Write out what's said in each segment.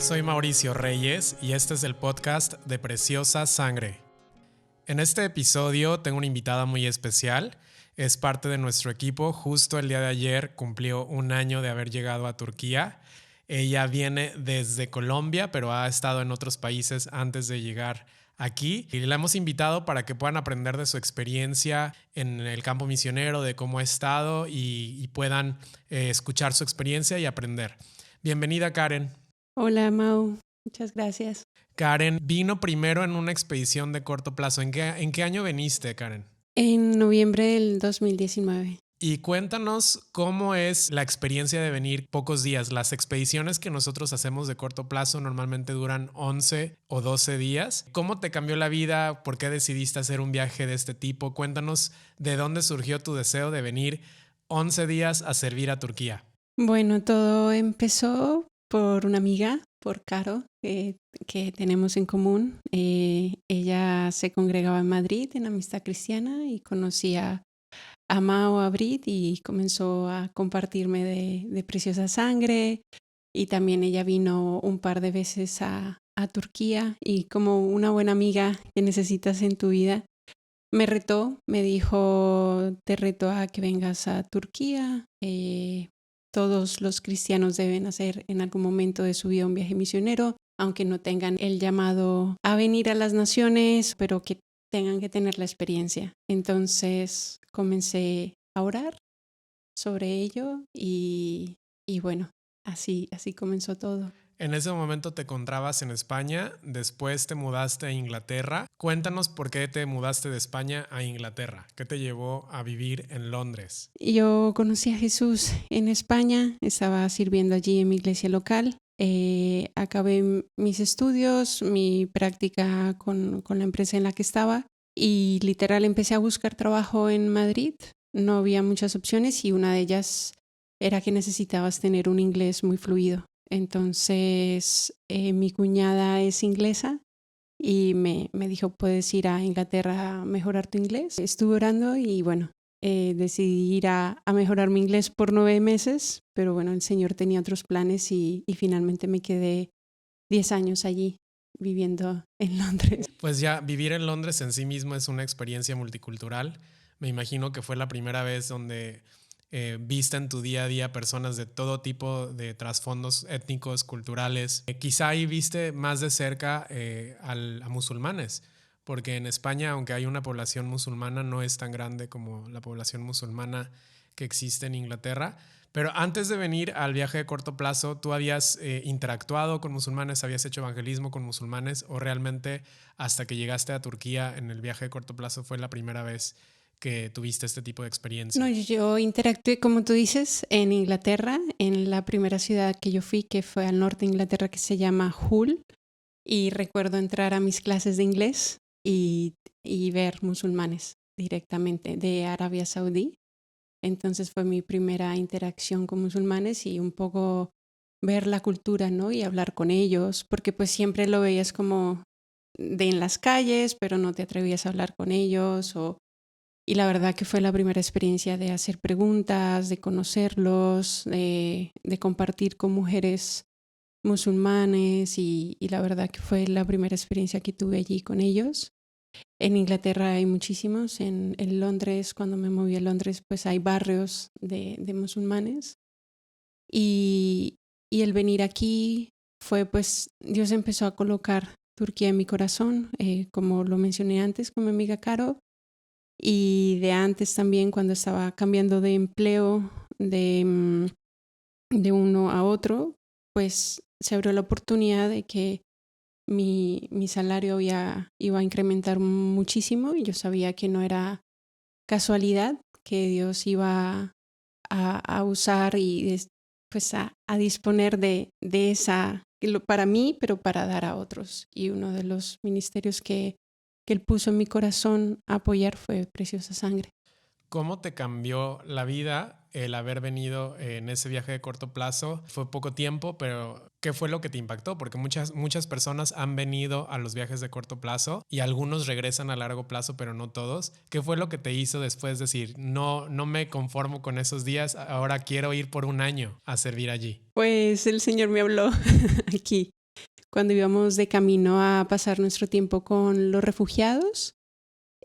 Soy Mauricio Reyes y este es el podcast de Preciosa Sangre. En este episodio tengo una invitada muy especial. Es parte de nuestro equipo. Justo el día de ayer cumplió un año de haber llegado a Turquía. Ella viene desde Colombia, pero ha estado en otros países antes de llegar aquí. Y la hemos invitado para que puedan aprender de su experiencia en el campo misionero, de cómo ha estado y puedan escuchar su experiencia y aprender. Bienvenida, Karen. Hola, Mau. Muchas gracias. Karen vino primero en una expedición de corto plazo. ¿En qué año viniste, Karen? En noviembre del 2019. Y cuéntanos cómo es la experiencia de venir pocos días. Las expediciones que nosotros hacemos de corto plazo normalmente duran 11 o 12 días. ¿Cómo te cambió la vida? ¿Por qué decidiste hacer un viaje de este tipo? Cuéntanos de dónde surgió tu deseo de venir 11 días a servir a Turquía. Bueno, todo empezó por una amiga, por Caro, que tenemos en común. Ella se congregaba en Madrid en Amistad Cristiana y conocía a Mau, a Brit, y comenzó a compartirme de Preciosa Sangre. Y también ella vino un par de veces a Turquía, y como una buena amiga que necesitas en tu vida, me retó, me dijo: te reto a que vengas a Turquía. Todos los cristianos deben hacer en algún momento de su vida un viaje misionero, aunque no tengan el llamado a venir a las naciones, pero que tengan que tener la experiencia. Entonces comencé a orar sobre ello y bueno, así comenzó todo. En ese momento te encontrabas en España, después te mudaste a Inglaterra. Cuéntanos por qué te mudaste de España a Inglaterra. ¿Qué te llevó a vivir en Londres? Yo conocí a Jesús en España, estaba sirviendo allí en mi iglesia local. Acabé mis estudios, mi práctica con la empresa en la que estaba, y literal empecé a buscar trabajo en Madrid. No había muchas opciones y una de ellas era que necesitabas tener un inglés muy fluido. Entonces mi cuñada es inglesa y me dijo: puedes ir a Inglaterra a mejorar tu inglés. Estuve orando y bueno, decidí ir a mejorar mi inglés por 9 meses, pero bueno, el Señor tenía otros planes y finalmente me quedé 10 años allí viviendo en Londres. Pues ya vivir en Londres en sí mismo es una experiencia multicultural. Me imagino que fue la primera vez donde viste en tu día a día personas de todo tipo de trasfondos étnicos, culturales. Quizá ahí viste más de cerca a musulmanes, porque en España, aunque hay una población musulmana, no es tan grande como la población musulmana que existe en Inglaterra. Pero antes de venir al viaje de corto plazo, ¿tú habías interactuado con musulmanes, habías hecho evangelismo con musulmanes, o realmente hasta que llegaste a Turquía en el viaje de corto plazo fue la primera vez que tuviste este tipo de experiencia? No, yo interactué, como tú dices, en Inglaterra, en la primera ciudad que yo fui, que fue al norte de Inglaterra, que se llama Hull, y recuerdo entrar a mis clases de inglés y ver musulmanes directamente de Arabia Saudí. Entonces fue mi primera interacción con musulmanes y un poco ver la cultura, ¿no? Y hablar con ellos, porque pues siempre lo veías como de en las calles, pero no te atrevías a hablar con ellos. Y la verdad que fue la primera experiencia de hacer preguntas, de conocerlos, de compartir con mujeres musulmanes, y la verdad que fue la primera experiencia que tuve allí con ellos. En Inglaterra hay muchísimos. En Londres, cuando me moví a Londres, pues hay barrios de musulmanes. Y el venir aquí fue, pues, Dios empezó a colocar Turquía en mi corazón, como lo mencioné antes con mi amiga Caro, y de antes también, cuando estaba cambiando de empleo de uno a otro, pues se abrió la oportunidad de que mi salario iba a incrementar muchísimo, y yo sabía que no era casualidad, que Dios iba a usar y pues a disponer de esa para mí, pero para dar a otros. Y uno de los ministerios que Él puso en mi corazón a apoyar fue Preciosa Sangre. ¿Cómo te cambió la vida el haber venido en ese viaje de corto plazo? Fue poco tiempo, pero ¿qué fue lo que te impactó? Porque muchas personas han venido a los viajes de corto plazo y algunos regresan a largo plazo, pero no todos. ¿Qué fue lo que te hizo después decir: no me conformo con esos días, ahora quiero ir por un año a servir allí? Pues el Señor me habló aquí. cuando íbamos de camino a pasar nuestro tiempo con los refugiados,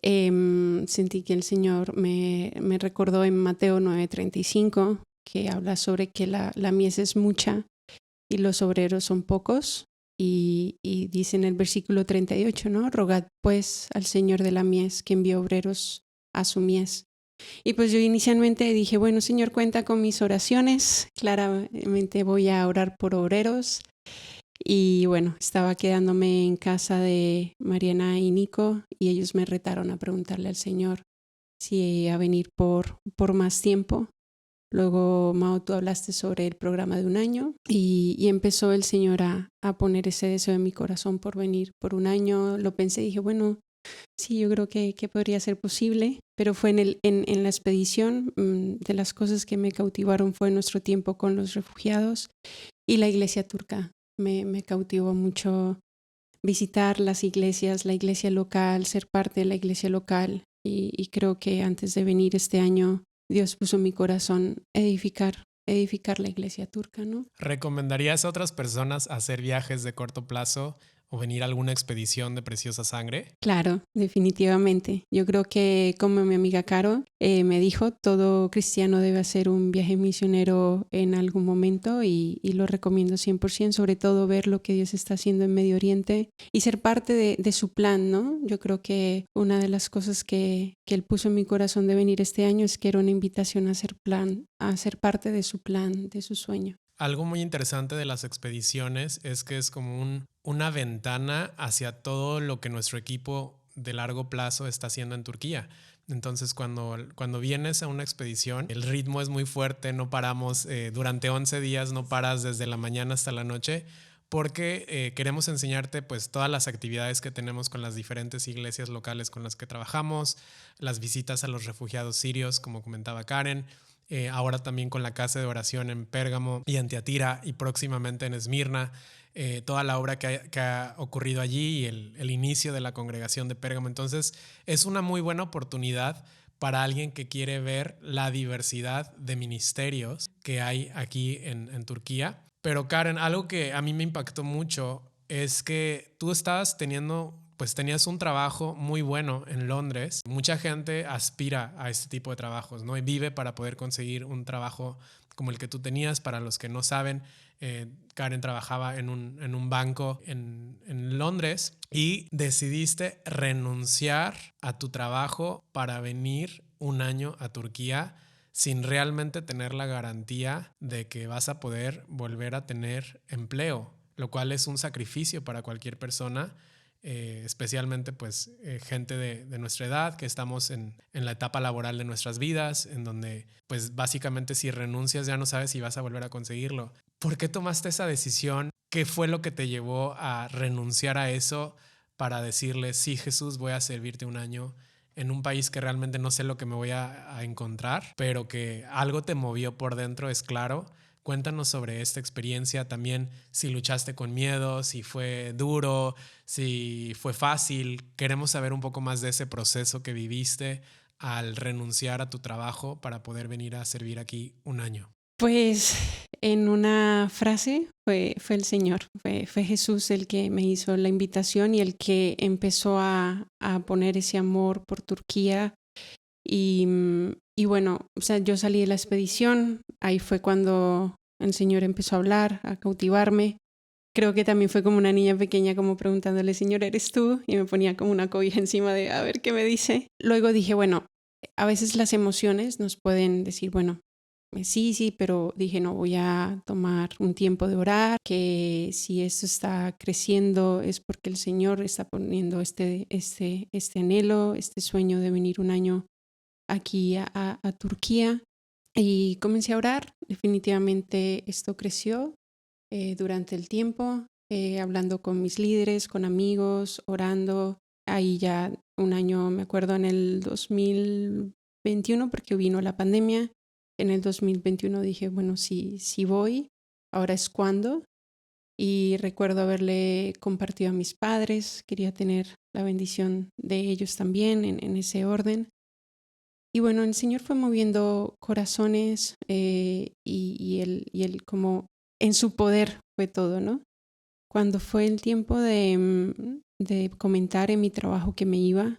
sentí que el Señor me recordó en Mateo 9:35, que habla sobre que la mies es mucha y los obreros son pocos. Y dice en el versículo 38, ¿no? Rogad pues al Señor de la mies que envíe obreros a su mies. Y pues yo inicialmente dije, bueno, Señor, cuenta con mis oraciones. Claramente voy a orar por obreros. Y bueno, estaba quedándome en casa de Mariana y Nico y ellos me retaron a preguntarle al Señor si a venir por más tiempo. Luego, Mao, tú hablaste sobre el programa de un año y empezó el Señor a poner ese deseo en mi corazón por venir por un año. Lo pensé y dije, bueno, sí, yo creo que podría ser posible, pero fue en la expedición. De las cosas que me cautivaron fue nuestro tiempo con los refugiados y la iglesia turca. Me cautivó mucho visitar las iglesias, la iglesia local, ser parte de la iglesia local y creo que antes de venir este año Dios puso en mi corazón edificar la iglesia turca, ¿no? ¿Recomendarías a otras personas hacer viajes de corto plazo o venir a alguna expedición de preciosa sangre? Claro, definitivamente. Yo creo que como mi amiga Caro me dijo, todo cristiano debe hacer un viaje misionero en algún momento y lo recomiendo 100%, sobre todo ver lo que Dios está haciendo en Medio Oriente y ser parte de su plan, ¿no? Yo creo que una de las cosas que Él puso en mi corazón de venir este año es que era una invitación a ser parte de su plan, de su sueño. Algo muy interesante de las expediciones es que es como una ventana hacia todo lo que nuestro equipo de largo plazo está haciendo en Turquía. Entonces, cuando vienes a una expedición, el ritmo es muy fuerte, no paramos durante 11 días, no paras desde la mañana hasta la noche, porque queremos enseñarte pues todas las actividades que tenemos con las diferentes iglesias locales con las que trabajamos, las visitas a los refugiados sirios, como comentaba Karen, ahora también con la casa de oración en Pérgamo y en Tiatira y próximamente en Esmirna, toda la obra que ha ocurrido allí y el inicio de la congregación de Pérgamo. Entonces es una muy buena oportunidad para alguien que quiere ver la diversidad de ministerios que hay aquí en Turquía. Pero Karen, algo que a mí me impactó mucho es que tú estabas tenías un trabajo muy bueno en Londres. Mucha gente aspira a este tipo de trabajos, ¿no? Y vive para poder conseguir un trabajo como el que tú tenías. Para los que no saben, Karen trabajaba en un banco en Londres y decidiste renunciar a tu trabajo para venir un año a Turquía sin realmente tener la garantía de que vas a poder volver a tener empleo, lo cual es un sacrificio para cualquier persona, especialmente pues gente de nuestra edad que estamos en la etapa laboral de nuestras vidas, en donde pues básicamente si renuncias ya no sabes si vas a volver a conseguirlo. ¿Por qué tomaste esa decisión? ¿Qué fue lo que te llevó a renunciar a eso para decirle, sí, Jesús, voy a servirte un año en un país que realmente no sé lo que me voy a encontrar, pero que algo te movió por dentro, es claro? Cuéntanos sobre esta experiencia también, si luchaste con miedo, si fue duro, si fue fácil. Queremos saber un poco más de ese proceso que viviste al renunciar a tu trabajo para poder venir a servir aquí un año. Pues en una frase fue el Señor, fue Jesús el que me hizo la invitación y el que empezó a poner ese amor por Turquía. Y bueno, o sea, yo salí de la expedición, ahí fue cuando el Señor empezó a hablar, a cautivarme. Creo que también fue como una niña pequeña como preguntándole, Señor, ¿eres tú? Y me ponía como una cobija encima de a ver qué me dice. Luego dije, bueno, a veces las emociones nos pueden decir, bueno, sí, pero dije, no, voy a tomar un tiempo de orar, que si esto está creciendo es porque el Señor está poniendo este anhelo, este sueño de venir un año aquí a Turquía. Y comencé a orar. Definitivamente esto creció durante el tiempo, hablando con mis líderes, con amigos, orando. Ahí ya un año, me acuerdo, en el 2021, porque vino la pandemia. En el 2021 dije, bueno, si voy, ahora es cuando. Y recuerdo haberle compartido a mis padres, quería tener la bendición de ellos también en ese orden. Y bueno, el Señor fue moviendo corazones y él como en su poder fue todo, ¿no? Cuando fue el tiempo de comentar en mi trabajo que me iba,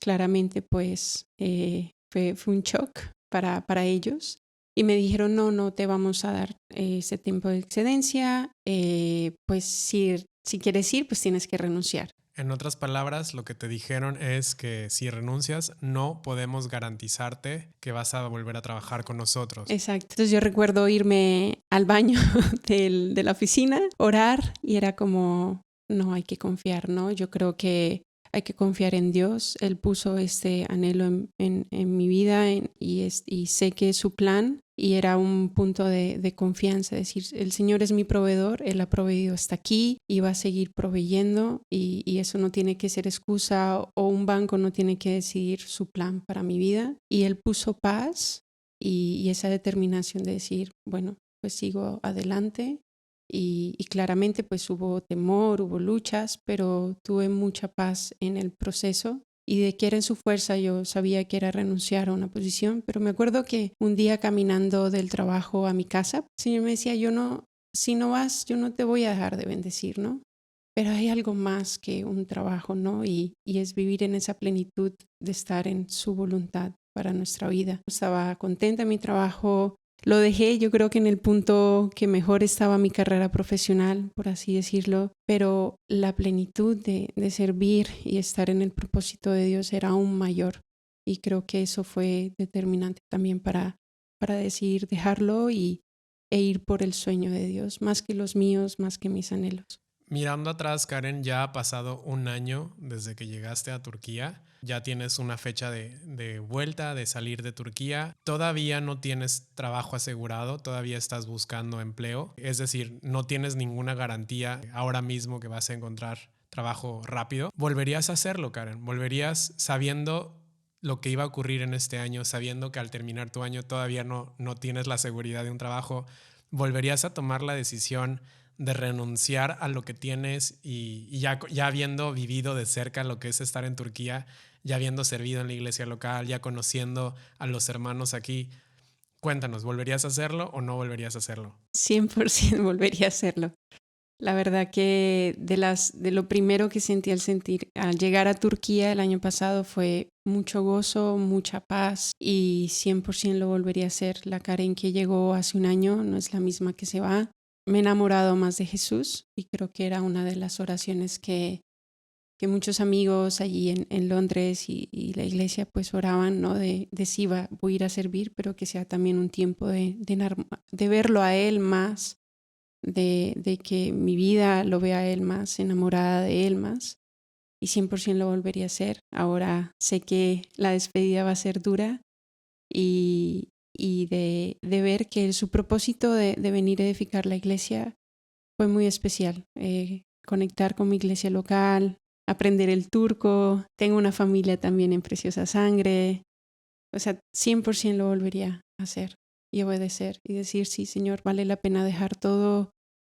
claramente pues fue un shock para ellos. Y me dijeron, no, no te vamos a dar ese tiempo de excedencia, pues si quieres ir, pues tienes que renunciar. En otras palabras, lo que te dijeron es que si renuncias, no podemos garantizarte que vas a volver a trabajar con nosotros. Exacto. Entonces yo recuerdo irme al baño de la oficina, orar, y era como, no, hay que confiar, ¿no? Yo creo que hay que confiar en Dios. Él puso este anhelo en mi vida y sé que es su plan, y era un punto de confianza, decir, el Señor es mi proveedor, Él ha proveído hasta aquí y va a seguir proveyendo, y eso no tiene que ser excusa, o un banco no tiene que decidir su plan para mi vida. Y Él puso paz y esa determinación de decir, bueno, pues sigo adelante. Y claramente pues hubo temor, hubo luchas, pero tuve mucha paz en el proceso, y de que era en su fuerza yo sabía que era renunciar a una posición. Pero me acuerdo que un día caminando del trabajo a mi casa, el Señor me decía, si no vas, yo no te voy a dejar de bendecir, ¿no? Pero hay algo más que un trabajo, ¿no? Y es vivir en esa plenitud de estar en su voluntad para nuestra vida. Estaba contenta en mi trabajo, lo dejé yo creo que en el punto que mejor estaba mi carrera profesional, por así decirlo, pero la plenitud de servir y estar en el propósito de Dios era aún mayor, y creo que eso fue determinante también para decidir dejarlo e ir por el sueño de Dios, más que los míos, más que mis anhelos. Mirando atrás, Karen, ya ha pasado un año desde que llegaste a Turquía. Ya tienes una fecha de vuelta, de salir de Turquía. Todavía no tienes trabajo asegurado, todavía estás buscando empleo. Es decir, no tienes ninguna garantía ahora mismo que vas a encontrar trabajo rápido. ¿Volverías a hacerlo, Karen? ¿Volverías sabiendo lo que iba a ocurrir en este año, sabiendo que al terminar tu año todavía no tienes la seguridad de un trabajo? ¿Volverías a tomar la decisión de renunciar a lo que tienes y ya habiendo vivido de cerca lo que es estar en Turquía, ya habiendo servido en la iglesia local, ya conociendo a los hermanos aquí? Cuéntanos, ¿volverías a hacerlo o no volverías a hacerlo? 100% volvería a hacerlo. La verdad que de lo primero que sentí al llegar a Turquía el año pasado fue mucho gozo, mucha paz, y 100% lo volvería a hacer. La Karen que llegó hace un año no es la misma que se va. Me he enamorado más de Jesús, y creo que era una de las oraciones que muchos amigos allí en Londres y la iglesia pues oraban, ¿no? De sí, voy a ir a servir, pero que sea también un tiempo de verlo a Él más, de que mi vida lo vea a Él más, enamorada de Él más, y 100% lo volvería a hacer. Ahora sé que la despedida va a ser dura, y de ver que su propósito de venir a edificar la iglesia fue muy especial. Conectar con mi iglesia local, aprender el turco, tengo una familia también en Preciosa Sangre. O sea, 100% lo volvería a hacer y obedecer y decir, sí, Señor, vale la pena dejar todo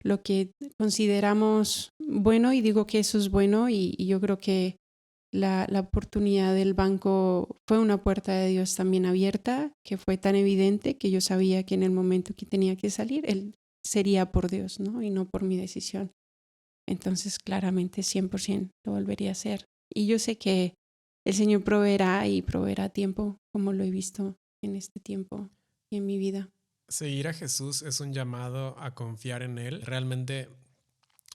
lo que consideramos bueno, y digo que eso es bueno, y yo creo que la oportunidad del banco fue una puerta de Dios también abierta, que fue tan evidente que yo sabía que en el momento que tenía que salir, Él sería por Dios, ¿no? Y no por mi decisión. Entonces, claramente, 100% lo volvería a hacer. Y yo sé que el Señor proveerá, y proveerá a tiempo, como lo he visto en este tiempo y en mi vida. Seguir a Jesús es un llamado a confiar en Él. Realmente,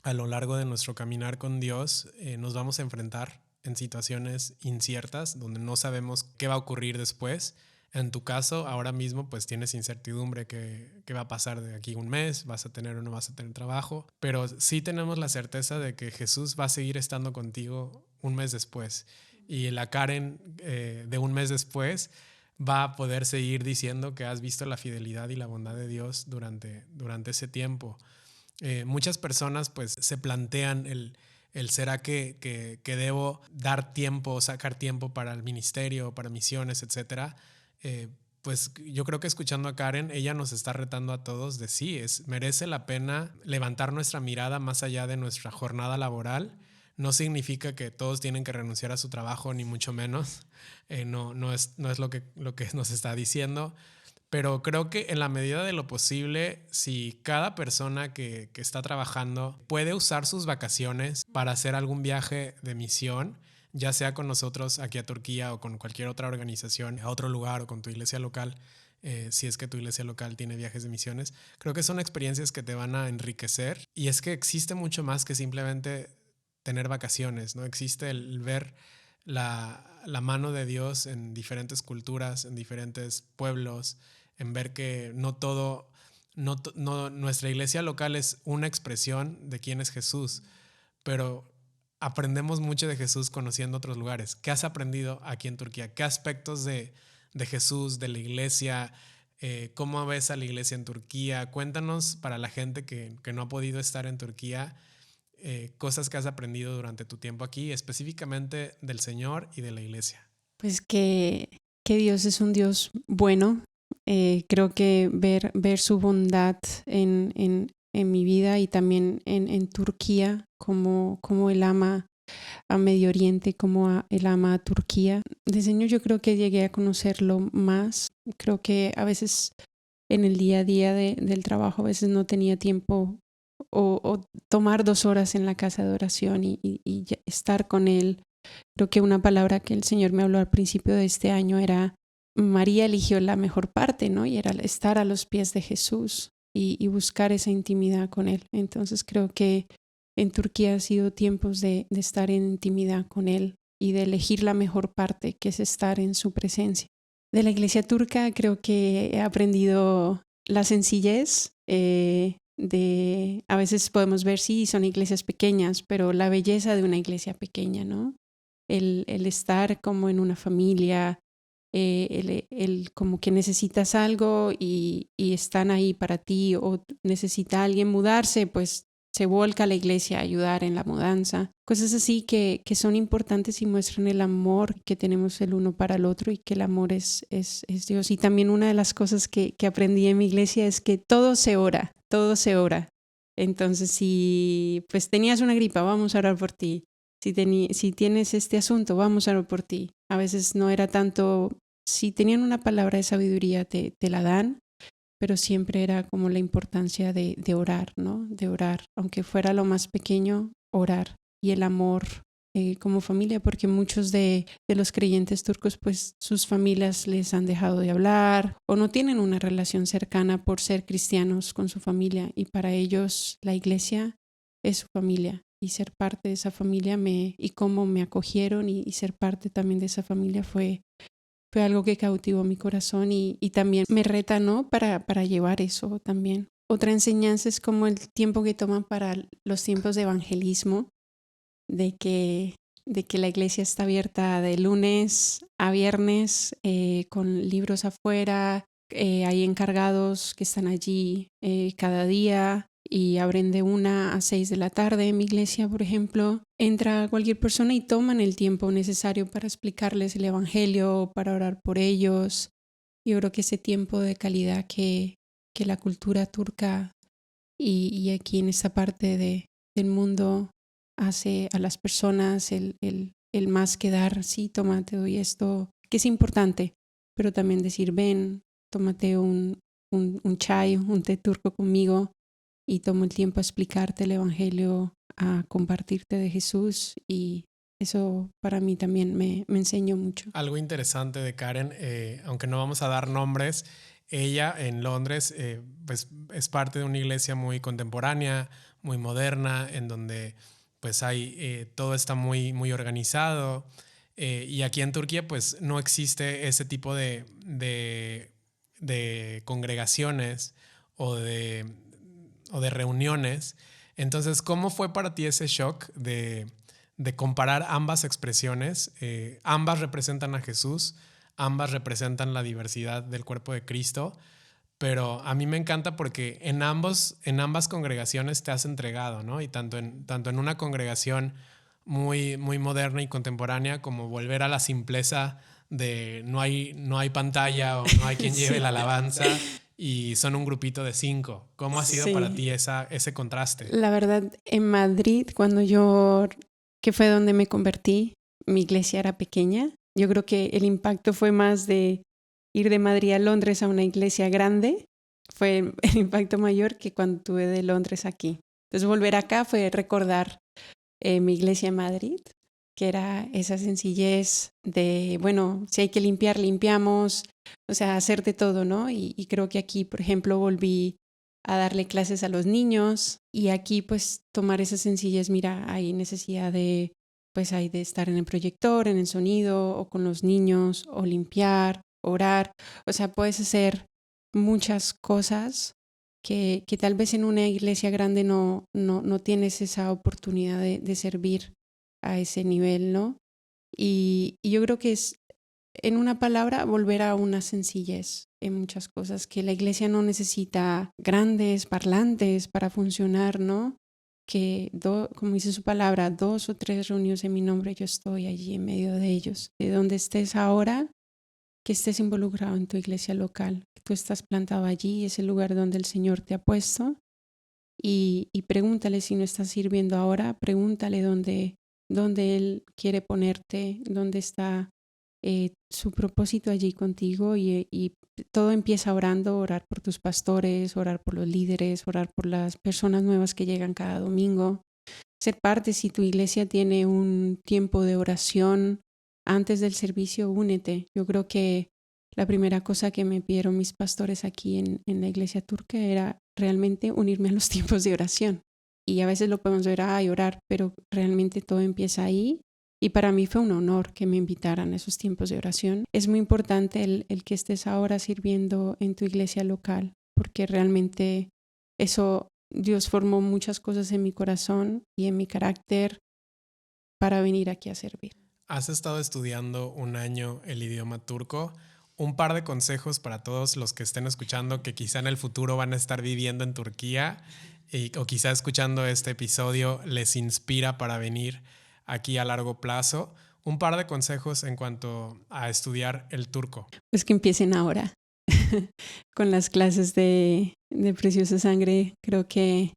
a lo largo de nuestro caminar con Dios, nos vamos a enfrentar en situaciones inciertas donde no sabemos qué va a ocurrir después. En tu caso, ahora mismo, pues tienes incertidumbre qué va a pasar de aquí un mes, vas a tener o no vas a tener trabajo, pero sí tenemos la certeza de que Jesús va a seguir estando contigo un mes después. Y la Karen de un mes después va a poder seguir diciendo que has visto la fidelidad y la bondad de Dios durante ese tiempo. Muchas personas pues se plantean ¿será que debo dar tiempo, sacar tiempo para el ministerio, para misiones, etcétera? Pues yo creo que escuchando a Karen, ella nos está retando a todos de sí, merece la pena levantar nuestra mirada más allá de nuestra jornada laboral. No significa que todos tienen que renunciar a su trabajo, ni mucho menos. No es lo que nos está diciendo, pero creo que en la medida de lo posible, si cada persona que está trabajando puede usar sus vacaciones para hacer algún viaje de misión, ya sea con nosotros aquí a Turquía o con cualquier otra organización, a otro lugar o con tu iglesia local, si es que tu iglesia local tiene viajes de misiones, creo que son experiencias que te van a enriquecer. Y es que existe mucho más que simplemente tener vacaciones, ¿no? Existe el ver la mano de Dios en diferentes culturas, en diferentes pueblos, en ver que no todo, nuestra iglesia local es una expresión de quién es Jesús, pero aprendemos mucho de Jesús conociendo otros lugares. ¿Qué has aprendido aquí en Turquía? ¿Qué aspectos de Jesús, de la iglesia? ¿Cómo ves a la iglesia en Turquía? Cuéntanos para la gente que no ha podido estar en Turquía, cosas que has aprendido durante tu tiempo aquí, específicamente del Señor y de la iglesia. Pues que Dios es un Dios bueno. Creo que ver su bondad en mi vida y también en Turquía, como Él ama a Medio Oriente, como Él ama a Turquía. De Señor yo creo que llegué a conocerlo más. Creo que a veces en el día a día del trabajo, a veces no tenía tiempo o tomar 2 horas en la casa de oración y estar con Él. Creo que una palabra que el Señor me habló al principio de este año era: María eligió la mejor parte, ¿no? Y era estar a los pies de Jesús y buscar esa intimidad con Él. Entonces creo que en Turquía ha sido tiempos de estar en intimidad con Él y de elegir la mejor parte, que es estar en su presencia. De la iglesia turca creo que he aprendido la sencillez. A veces podemos ver, sí, son iglesias pequeñas, pero la belleza de una iglesia pequeña, ¿no? El estar como en una familia, el como que necesitas algo y están ahí para ti, o necesita alguien mudarse, pues se volca a la iglesia a ayudar en la mudanza. Cosas así que son importantes y muestran el amor que tenemos el uno para el otro, y que el amor es Dios. Y también una de las cosas que aprendí en mi iglesia es que todo se ora, todo se ora. Entonces, si pues tenías una gripa, vamos a orar por ti. Si tienes este asunto, vamos a orar por ti. A veces no era tanto, si tenían una palabra de sabiduría, te la dan, pero siempre era como la importancia de orar, ¿no? De orar, aunque fuera lo más pequeño, orar. Y el amor como familia, porque muchos de los creyentes turcos, pues sus familias les han dejado de hablar o no tienen una relación cercana por ser cristianos con su familia, y para ellos la iglesia es su familia, y ser parte de esa familia y cómo me acogieron y ser parte también de esa familia fue algo que cautivó mi corazón y también me reta, ¿no? Para llevar eso también. Otra enseñanza es como el tiempo que toman para los tiempos de evangelismo, de que la iglesia está abierta de lunes a viernes, con libros afuera. Hay encargados que están allí cada día y abren de 1 a 6 de la tarde. En mi iglesia, por ejemplo, entra cualquier persona y toman el tiempo necesario para explicarles el evangelio, para orar por ellos. Yo creo que ese tiempo de calidad que la cultura turca y aquí en esta parte del mundo hace a las personas, el más que dar, sí, toma, te doy esto, que es importante, pero también decir: ven, tómate un chai, un té turco conmigo, y tomo el tiempo a explicarte el evangelio, a compartirte de Jesús, y eso para mí también me enseñó mucho. Algo interesante de Karen, aunque no vamos a dar nombres, ella en Londres pues es parte de una iglesia muy contemporánea, muy moderna, en donde pues hay todo está muy organizado, y aquí en Turquía pues no existe ese tipo de congregaciones o de reuniones. Entonces, ¿cómo fue para ti ese shock de comparar ambas expresiones? Ambas representan a Jesús, ambas representan la diversidad del cuerpo de Cristo, pero a mí me encanta porque en ambas congregaciones te has entregado, ¿no? Y tanto en una congregación muy moderna y contemporánea, como volver a la simpleza de no hay pantalla o no hay quien lleve Sí. la alabanza y son un grupito de 5. ¿Cómo ha sido para ti ese contraste? La verdad, en Madrid, que fue donde me convertí, mi iglesia era pequeña. Yo creo que el impacto fue más de ir de Madrid a Londres a una iglesia grande fue el impacto mayor que cuando tuve de Londres aquí. Entonces volver acá fue recordar mi iglesia en Madrid, que era esa sencillez de, bueno, si hay que limpiar, limpiamos, o sea, hacer de todo, ¿no? Y creo que aquí, por ejemplo, volví a darle clases a los niños y aquí pues tomar esa sencillez, mira, hay necesidad de, pues hay de estar en el proyector, en el sonido o con los niños o limpiar, orar, o sea, puedes hacer muchas cosas que tal vez en una iglesia grande no tienes esa oportunidad de servir a ese nivel, ¿no? Y yo creo que es, en una palabra, volver a una sencillez en muchas cosas, que la iglesia no necesita grandes parlantes para funcionar, ¿no? Que, como dice su palabra, 2 o 3 reunidos en mi nombre, yo estoy allí en medio de ellos. De donde estés ahora, que estés involucrado en tu iglesia local, que tú estás plantado allí, es el lugar donde el Señor te ha puesto. Y pregúntale si no estás sirviendo ahora, pregúntale dónde Él quiere ponerte, dónde está su propósito allí contigo y todo empieza orando, orar por tus pastores, orar por los líderes, orar por las personas nuevas que llegan cada domingo. Ser parte, si tu iglesia tiene un tiempo de oración antes del servicio, únete. Yo creo que la primera cosa que me pidieron mis pastores aquí en la iglesia turca era realmente unirme a los tiempos de oración. Y a veces lo podemos ver, ay, orar, pero realmente todo empieza ahí. Y para mí fue un honor que me invitaran a esos tiempos de oración. Es muy importante el que estés ahora sirviendo en tu iglesia local, porque realmente eso, Dios formó muchas cosas en mi corazón y en mi carácter para venir aquí a servir. Has estado estudiando un año el idioma turco. Un par de consejos para todos los que estén escuchando que quizá en el futuro van a estar viviendo en Turquía o quizá escuchando este episodio les inspira para venir aquí a largo plazo. Un par de consejos en cuanto a estudiar el turco. Pues que empiecen ahora con las clases de Preciosa Sangre. Creo que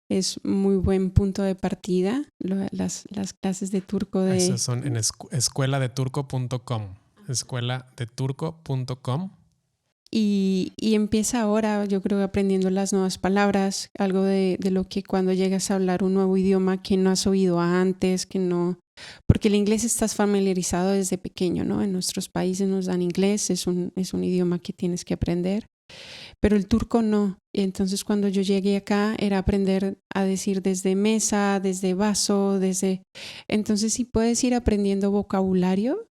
es muy buen punto de partida, las clases de turco de... Esas son en escueladeturco.com. Escueladeturco.com. Y empieza ahora, yo creo, aprendiendo las nuevas palabras, algo de lo que cuando llegas a hablar un nuevo idioma que no has oído antes, que no... Porque el inglés estás familiarizado desde pequeño, ¿no? En nuestros países nos dan inglés, es un idioma que tienes que aprender, pero el turco no. Y entonces cuando yo llegué acá era aprender a decir desde mesa, desde vaso, desde... Entonces si puedes ir aprendiendo vocabulario,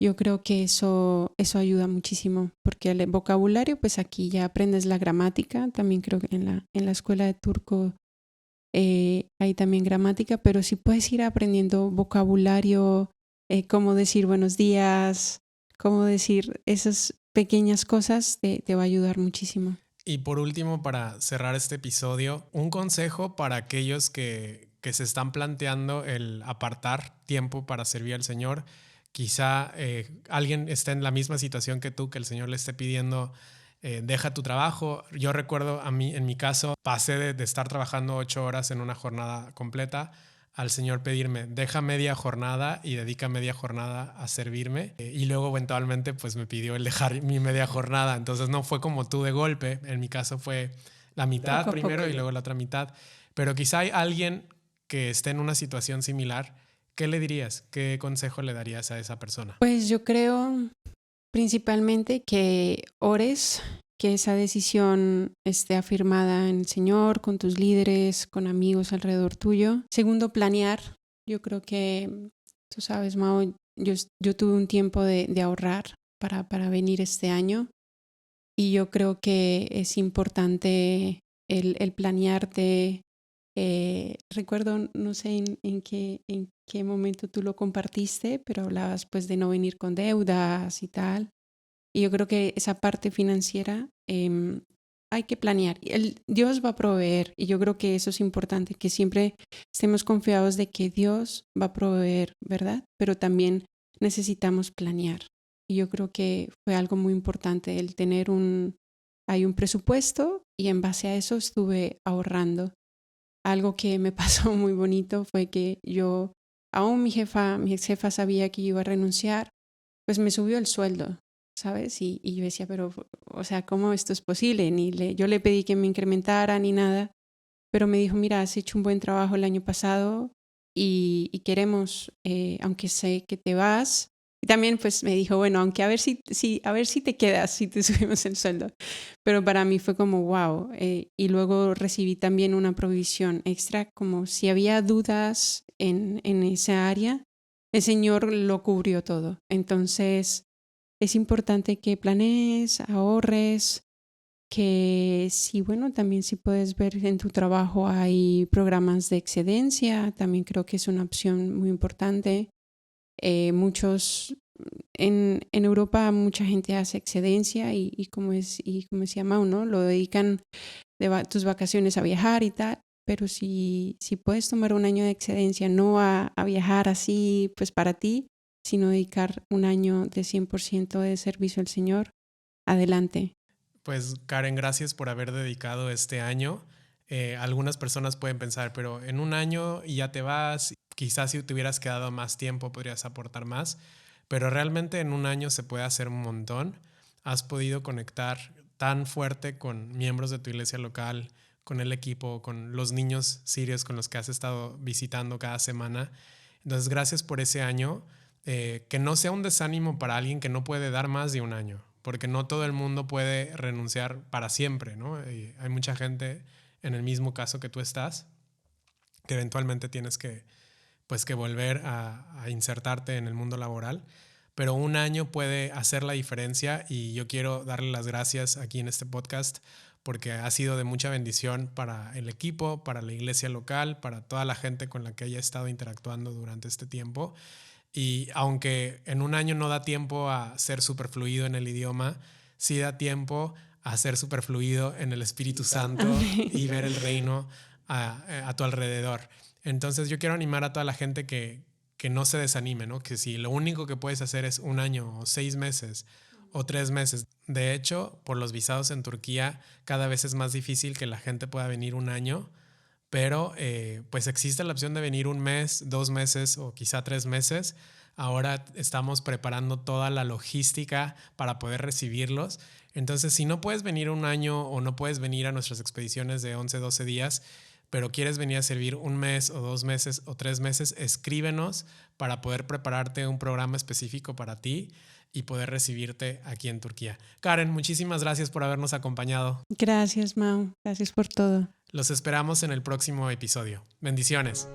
yo creo que eso ayuda muchísimo, porque el vocabulario, pues aquí ya aprendes la gramática, también creo que en la escuela de turco hay también gramática, pero si puedes ir aprendiendo vocabulario, cómo decir buenos días, cómo decir esas pequeñas cosas, te va a ayudar muchísimo. Y por último, para cerrar este episodio, un consejo para aquellos que se están planteando el apartar tiempo para servir al Señor. Quizá alguien esté en la misma situación que tú, que el Señor le esté pidiendo, deja tu trabajo. Yo recuerdo en mi caso, pasé de estar trabajando 8 horas en una jornada completa al Señor pedirme, deja media jornada y dedica media jornada a servirme. Y luego eventualmente pues me pidió el dejar mi media jornada. Entonces no fue como tú de golpe. En mi caso fue la mitad Poco a primero poco. y luego la otra mitad. Pero quizá hay alguien que esté en una situación similar. ¿Qué le dirías? ¿Qué consejo le darías a esa persona? Pues yo creo principalmente que ores, que esa decisión esté afirmada en el Señor, con tus líderes, con amigos alrededor tuyo. Segundo, planear. Yo creo que, tú sabes, Mao, yo tuve un tiempo de ahorrar para venir este año y yo creo que es importante el planearte. Recuerdo, no sé en qué momento tú lo compartiste, pero hablabas pues de no venir con deudas y tal. Y yo creo que esa parte financiera hay que planear. Dios va a proveer y yo creo que eso es importante, que siempre estemos confiados de que Dios va a proveer, ¿verdad? Pero también necesitamos planear. Y yo creo que fue algo muy importante el tener hay un presupuesto y en base a eso estuve ahorrando. Algo que me pasó muy bonito fue que aún mi ex jefa sabía que yo iba a renunciar, pues me subió el sueldo. ¿sabes? Y yo decía, pero, o sea, ¿cómo esto es posible? Yo le pedí que me incrementara ni nada, pero me dijo, mira, has hecho un buen trabajo el año pasado y queremos, aunque sé que te vas. Y también pues me dijo, bueno, aunque a ver si te quedas, si te subimos el sueldo. Pero para mí fue como, wow. Y luego recibí también una provisión extra, como si había dudas en esa área, el Señor lo cubrió todo. Entonces es importante que planees, ahorres, que sí, bueno, también si puedes ver en tu trabajo hay programas de excedencia, también creo que es una opción muy importante. Muchos, en Europa mucha gente hace excedencia y como se llama uno, lo dedican tus vacaciones a viajar y tal, pero si puedes tomar un año de excedencia, no a viajar así pues para ti, sino dedicar un año de 100% de servicio al Señor, adelante. Pues Karen, gracias por haber dedicado este año. Algunas personas pueden pensar, pero en un año y ya te vas, quizás si te hubieras quedado más tiempo podrías aportar más, pero realmente en un año se puede hacer un montón. Has podido conectar tan fuerte con miembros de tu iglesia local, con el equipo, con los niños sirios con los que has estado visitando cada semana. Entonces, gracias por ese año. Que no sea un desánimo para alguien que no puede dar más de un año, porque no todo el mundo puede renunciar para siempre, ¿no? Hay mucha gente en el mismo caso que tú estás, que eventualmente tienes que, pues, que volver a insertarte en el mundo laboral, pero un año puede hacer la diferencia y yo quiero darle las gracias aquí en este podcast porque ha sido de mucha bendición para el equipo, para la iglesia local, para toda la gente con la que haya estado interactuando durante este tiempo. Y aunque en un año no da tiempo a ser superfluido en el idioma, sí da tiempo a ser superfluido en el Espíritu Santo y ver el reino a tu alrededor. Entonces yo quiero animar a toda la gente que no se desanime, ¿no? Que si lo único que puedes hacer es un año o 6 meses o 3 meses. De hecho, por los visados en Turquía, cada vez es más difícil que la gente pueda venir un año, pero pues existe la opción de venir un mes, 2 meses o quizá 3 meses. Ahora estamos preparando toda la logística para poder recibirlos. Entonces, si no puedes venir un año o no puedes venir a nuestras expediciones de 11, 12 días, pero quieres venir a servir un mes o 2 meses o 3 meses, escríbenos para poder prepararte un programa específico para ti y poder recibirte aquí en Turquía. Karen, muchísimas gracias por habernos acompañado. Gracias, Mau. Gracias por todo. Los esperamos en el próximo episodio. Bendiciones.